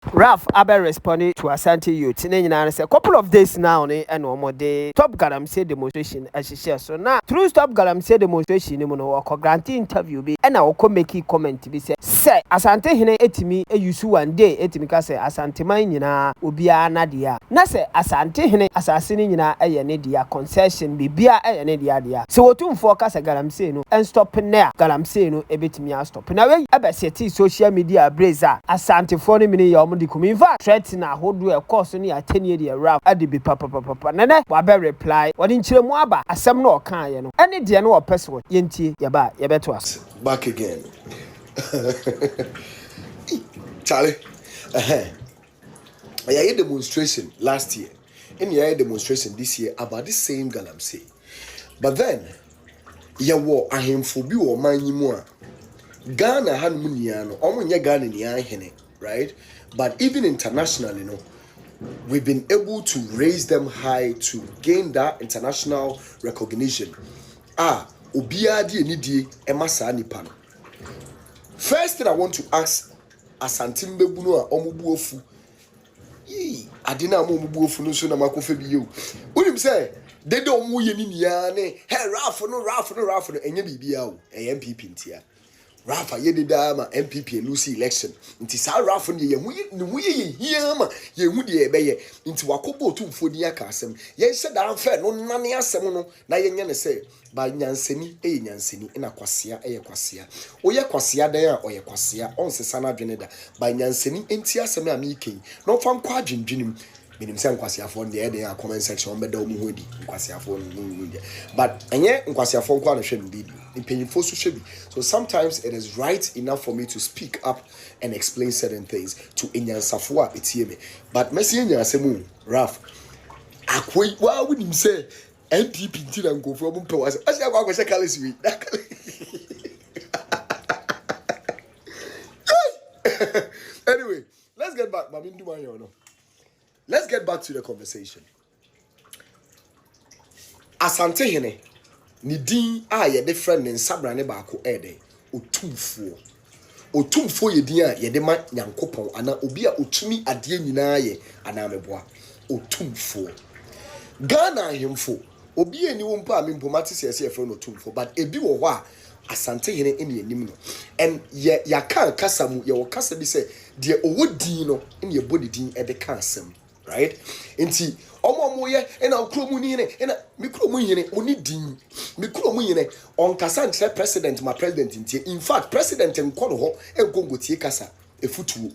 Ralph Abe responded to Asante youth. A couple of days now, and one more day. Stop Galamsey demonstration as she shares. So now, through Stop Galamsey demonstration, granting interview be, and I will come make a comment. Be said, say Asantehene etimi e yusu one day etimi ka say Asante man nyina obia na dia. Na say Asantehene asasene nyina eye ne dia concession bibia eye ne dia. So wotumfo ka say Galamsey no and stop na Galamsey no ebetimi a stop. Na we ebe seti social media brazer Asante for me ya di kuminva threat na hodo e course ni atenie de rap ade be papa nene wa be reply wodi nchire mu aba asem na okan ye no ene de no opese yentie ye ba ye beto as back again. Charlie, I had a demonstration last year, and I had a demonstration this year about the same Galamsey. But then, ya wo ahemfobi wo manyimu a Ghana hanmuniano omunye Ghana ni ahene, right? But even internationally, we've been able to raise them high to gain that international recognition. Obia di enidi emasa nipa no. First thing I want to ask Asante mbegunu a omubuofu. Adina omubuofu no so na makofa bi yo. Unim say they don't mu ye ni nia ne hey Ralph no enye bibia o MPP ntia. Ralph ye de ma MPP and Lucy election. Nti sa Ralph ne ye hu ye hiama ye hu de ebeye. Nti wakobo tumfo di aka asem. Ye hye da amfa no nane asem no na ye nye ne say ba nyanseni nyanseni na kwasea kwasea. Oye kwasea dan a oye kwasea onsesa na dwene da. Ba nyanseni enti asem a me ken. No fa nkwa adwendwenim. Minim say nkwasiafo de dey comment section be da omu hodi nkwasiafo no but enye nkwasiafo nkwa no hwe mbi impanyimfo so hwe bi. So sometimes it is right enough for me to speak up and explain certain things to enyansafo a etie me, but mesi enyansemu Ralph akwai wa wonim say NPP ntira nkofo omu pe wase asi akwa kwese kalesi anyway, let's get back mamindu man yo no. Let's get back to the conversation. Asantehene ni din a ye de friend ne nsabra ne baako ede otumfo ye din a ye de ma nyankopon ana obi a otumi ade nyina ye ana meboa otumfo Ghana hemfo obi eni wo mpa me mpomate sese ye friend otumfo but ebi wo ho a Asantehene eni anim no and ye kan kasa mu ye wo kasa bi se de owo din no eni ye body din e de kan asem. Right? Inti omo ye ena okromu ni hene ena mikromu hene oni din mikromu hene on kasa ntre president ma president inti in fact president nkono ho enkongo tie kasa efutuo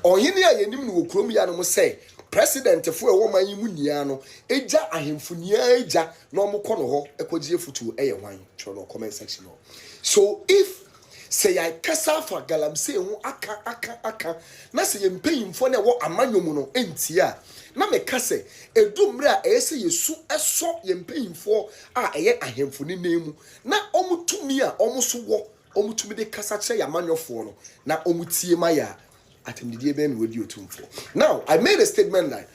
ohene a yenim no okromu ya no mo say president fo e wo man mu nia no eja ahemfu nia eja no mo kono ho ekogie efutuo eye hwan tro no comment section no. So if say I kasa for Galamsey ho aka na say yempanyimfo na wo amanyomu no entia na me kase edumre a ese yesu eso yempanyimfo a eye ahemfo ni nemu na omutumi a omuso wo omutumi de kasa che yamanyofo no na omutie maya atemdidie ben wodi otumfo. Now I made a statement like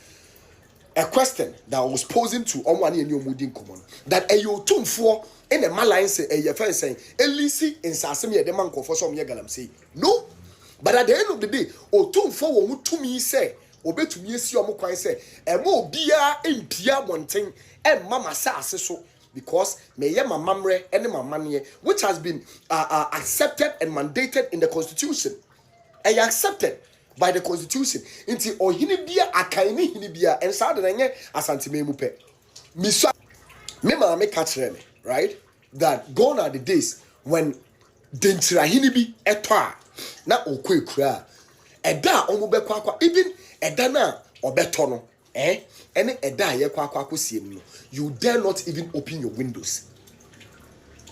a question that I was posing to omwane ani omudi nkomo that otumfo in the maline say a fan saying elisi insasem ye de man kofo so me Galamsey no, but at the end of the day otumfo wo mutumi say obetumi esi omo kwan say e ma obia empia bonten e mama saase so because me ye mamamre ene mamane which has been accepted and mandated in the constitution and accepted by the constitution inti ohini bia akaini hini bia en sa de nye Asante memu pe mi so me ma me catch me right that gone are the days when dentira hini bi eto na okwekura eda omo be kwa even eda na obeto no ene eda ye kwa kosiem no you dare not even open your windows.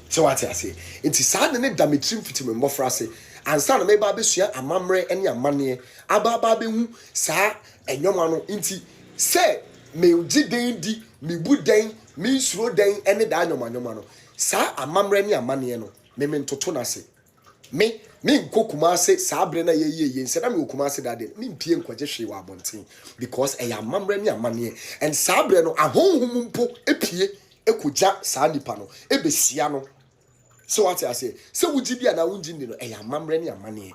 So what I say inti sa ne dametrim fitime mofra say ansa na me ba besua amamre ene amane ababa be hu sa enyoma no inti say me ugiden di me buden me suro den ene da anyoma no sa amamre ne amane no me ntoto na se me nkokuma se sa abre na ye nse na me okuma se da de me mpie nkwaje hwe wa abonten because e ya amamre ne amane and sa abre no ahonhum mpo epie ekoja sa nipa no ebesia no. So what I say wujibia na wunjindi no e ya amamre ne amane.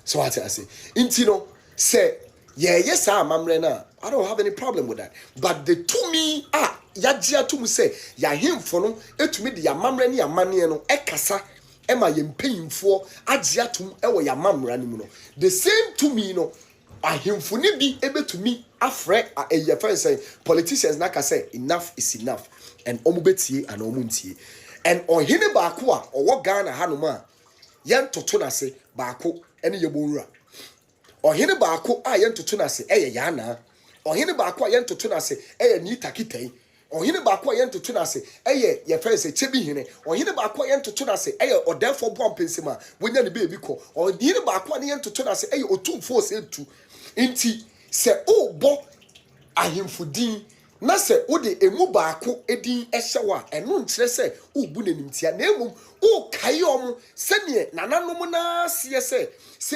So what I say inti no say yes amamre I don't have any problem with that, but the to me yagye to me say ya hemfo no etumi de amamre ne amane no ekasa ema ye mpanyimfo agye atum ewo ya mamra ne mu no the same to me no ahemfo ne bi ebetumi afre ye friend say politicians na ka say enough is enough and omubetie and omuntie and ohene baako a owo Ghana hanom a yen toto na se baako ene ye bonwura ohene baako a yen toto na se eye yana ohene baako a yen toto na se eye ni takitai ohene baako a yen toto na se eye ye friend say chebi hene ohene baako a yen toto na se eye odefo bom pensema wonya ne bebi ko ohene baako a yen toto na se eye otumfo se tu nti se obo ahemfudin na se wode emu baako edin ehyewa eno nkyere se obu nanimtia na emum o kayom se ne nananom na se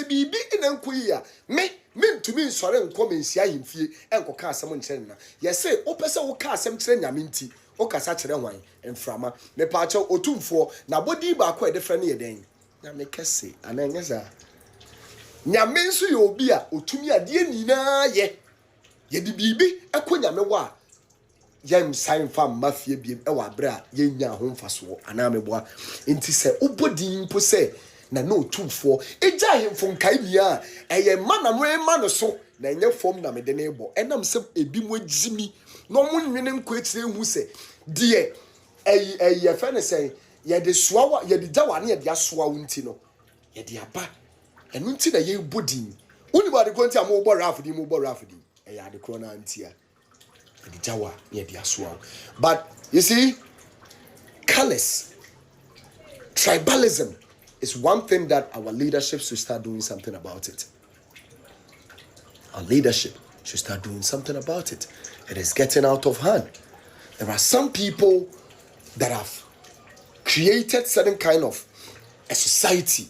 bibi ina nkoyi a me ntumi nsore nko mensia ahemfie enkoka asem nkyere na ye se opese wo ka asem kyere nyame nti o kasa kyere hwan emframa me paache otumfo na bodi baako edefra ne yeden na me kese ananyeza nyame nso ye obi a otumi ade nyina ye di bibi ekonyame wa yam sign fam mafia biem e wa bra yenya ho mfaso ana meboa enti se obodin mpo se na no tumfo eja hemfo nkai bia eye manamre ma no so na enye fom na mede na ebo enam se ebi mo agimi no mo nwene nko etire hu se de eye fa ne se ye de soawa ye de jawa ne ye de asoa wunti no ye de aba enu nti na ye bodin uni ba de konti am obo rafudi eye ade krona ntia the Jawa near the Aswang. But you see, callous tribalism is one thing that our leadership should start doing something about it. Our leadership should start doing something about it. It is getting out of hand. There are some people that have created certain kind of a society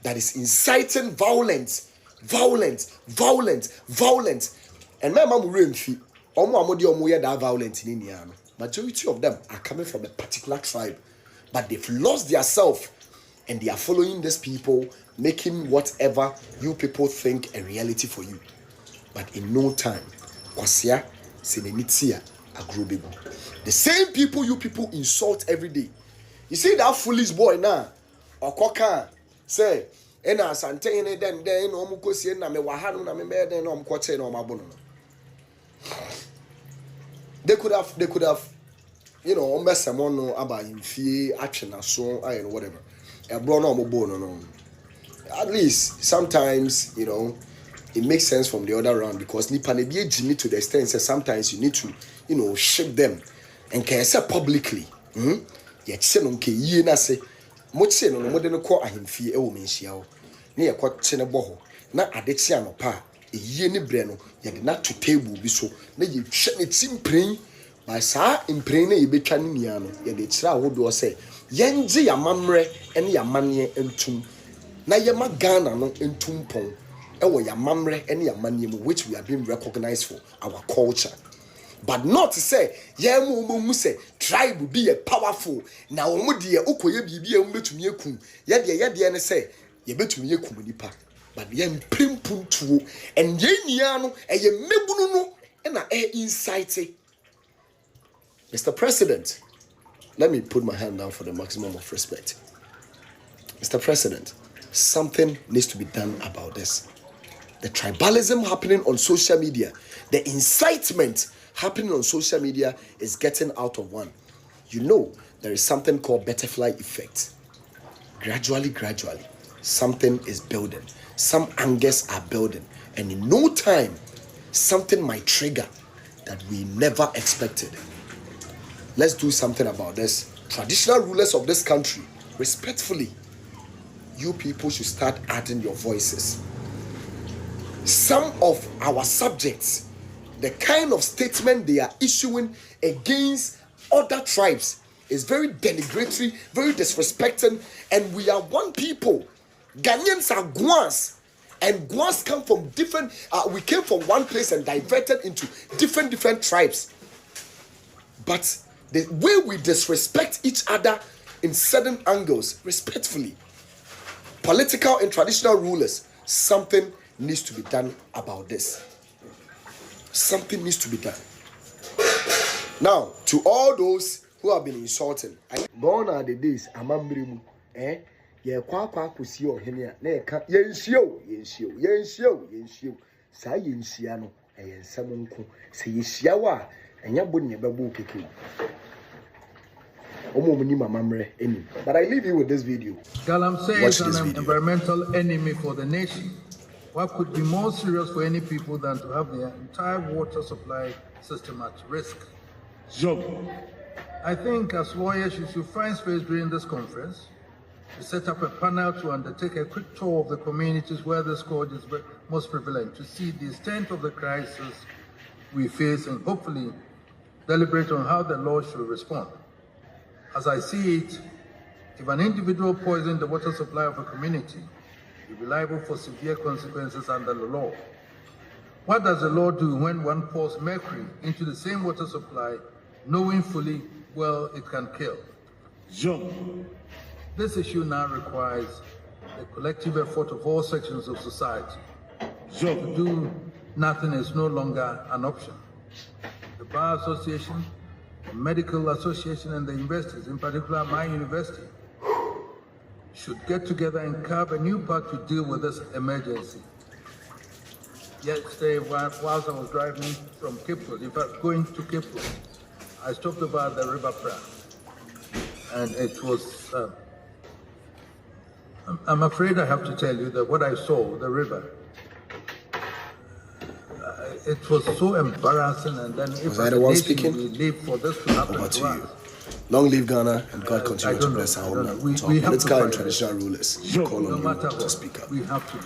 that is inciting violence. And my mom will that violent in India. Majority of them are coming from a particular tribe, but they've lost their self and they are following these people, making whatever you people think a reality for you. But in no time, kwasia senenitia agrobegu. The same people you people insult every day. You see that foolish boy now, okoka say, "Ena Asantehene den no mukosi na me wahanu na me den no mkoche no mabono." They could have, mess someone no about in fear, action, or so, and whatever. A bro no. At least sometimes, it makes sense from the other round because nipa ne be Jimmy to the extent that sometimes you need to, ship them and can say publicly. Yet say no ke ye na say, much say no more than call him fear a woman shiao. Near quite chenabo. Na adetiano pa. Ye ni breno ye de na to table bi so na ye hwe ne timpren by sa impren na ye betwa ne nia no ye de kira ahodo se ye nge ya mamre ene ya mane entum na ye ma Ghana no entum pon e wo ya mamre ene ya mane mu which we are being recognized for our culture, but not to say ye mu say tribe be powerful na omo de ye okoye bibi e mbetumi ekum ye de ne say ye betumi ekum nipa. But yen primpuntu and yeniano and ye mebunu and insight. Mr. President, let me put my hand down for the maximum of respect. Mr. President, something needs to be done about this. The tribalism happening on social media, the incitement happening on social media is getting out of hand. There is something called butterfly effect. Gradually, something is building. Some angers are building, and in no time, something might trigger that we never expected. Let's do something about this. Traditional rulers of this country, respectfully, you people should start adding your voices. Some of our subjects, the kind of statement they are issuing against other tribes is very denigratory, very disrespecting, and we are one people. Ghanaians are Guans, and Guans come from different, we came from one place and diverted into different tribes. But the way we disrespect each other in certain angles, respectfully, political and traditional rulers, something needs to be done about this. Something needs to be done. Now, to all those who have been insulting, gone are the days, amambrimu, ye kwa kusi o henia, ne ka yenshio, sa yenshia no, yensamunku, se yeshiawa, and yabuni babu kiki. But I leave you with this video. Galamsey is an environmental enemy for the nation. What could be more serious for any people than to have their entire water supply system at risk? I think as lawyers, you should find space during this conference to set up a panel to undertake a quick tour of the communities where this scourge is most prevalent, to see the extent of the crisis we face and hopefully deliberate on how the law should respond. As I see it, if an individual poisons the water supply of a community, he will be liable for severe consequences under the law. What does the law do when one pours mercury into the same water supply, knowing fully well it can kill? This issue now requires the collective effort of all sections of society. To do nothing is no longer an option. The Bar Association, the Medical Association, and the universities, in particular my university, should get together and carve a new path to deal with this emergency. Yesterday, whilst I was driving from Cape Coast, in fact, going to Cape Coast, I stopped over at the River Pra, and it was, I'm afraid I have to tell you that what I saw, the river, it was so embarrassing, and then if I the one speaking? We live for this to happen Over to to us. you. Long live Ghana, and God continue to bless our homeland. We have Political to and traditional rulers, call on no you matter to what, speak up. we have to